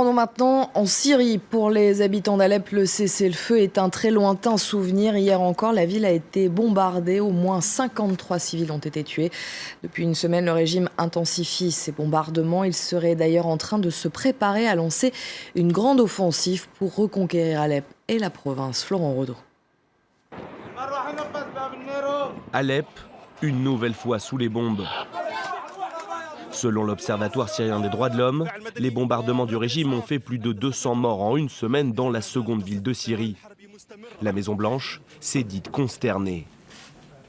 rendons maintenant en Syrie. Pour les habitants d'Alep, le cessez-le-feu est un très lointain souvenir. Hier encore, la ville a été bombardée. Au moins 53 civils ont été tués. Depuis une semaine, le régime intensifie ses bombardements. Il serait d'ailleurs en train de se préparer à lancer une grande offensive pour reconquérir Alep et la province. Florent Rodeau. Alep, une nouvelle fois sous les bombes. Selon l'Observatoire syrien des droits de l'homme, les bombardements du régime ont fait plus de 200 morts en une semaine dans la seconde ville de Syrie. La Maison-Blanche s'est dite consternée.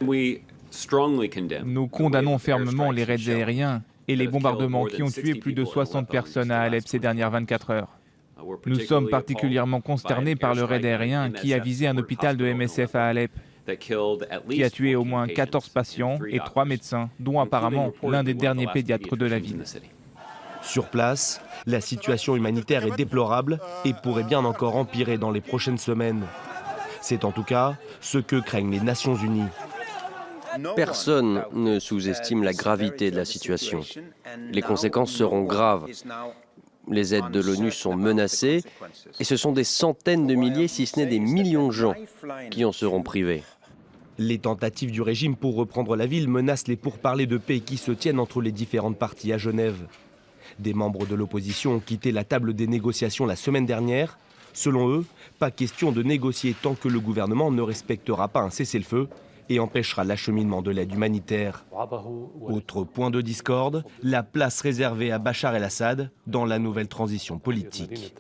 Nous condamnons fermement les raids aériens et les bombardements qui ont tué plus de 60 personnes à Alep ces dernières 24 heures. Nous sommes particulièrement consternés par le raid aérien qui a visé un hôpital de MSF à Alep, qui a tué au moins 14 patients et 3 médecins, dont apparemment l'un des derniers pédiatres de la ville. Sur place, la situation humanitaire est déplorable et pourrait bien encore empirer dans les prochaines semaines. C'est en tout cas ce que craignent les Nations Unies. Personne ne sous-estime la gravité de la situation. Les conséquences seront graves. Les aides de l'ONU sont menacées et ce sont des centaines de milliers, si ce n'est des millions de gens qui en seront privés. Les tentatives du régime pour reprendre la ville menacent les pourparlers de paix qui se tiennent entre les différentes parties à Genève. Des membres de l'opposition ont quitté la table des négociations la semaine dernière. Selon eux, pas question de négocier tant que le gouvernement ne respectera pas un cessez-le-feu et empêchera l'acheminement de l'aide humanitaire. Autre point de discorde, la place réservée à Bachar el-Assad dans la nouvelle transition politique.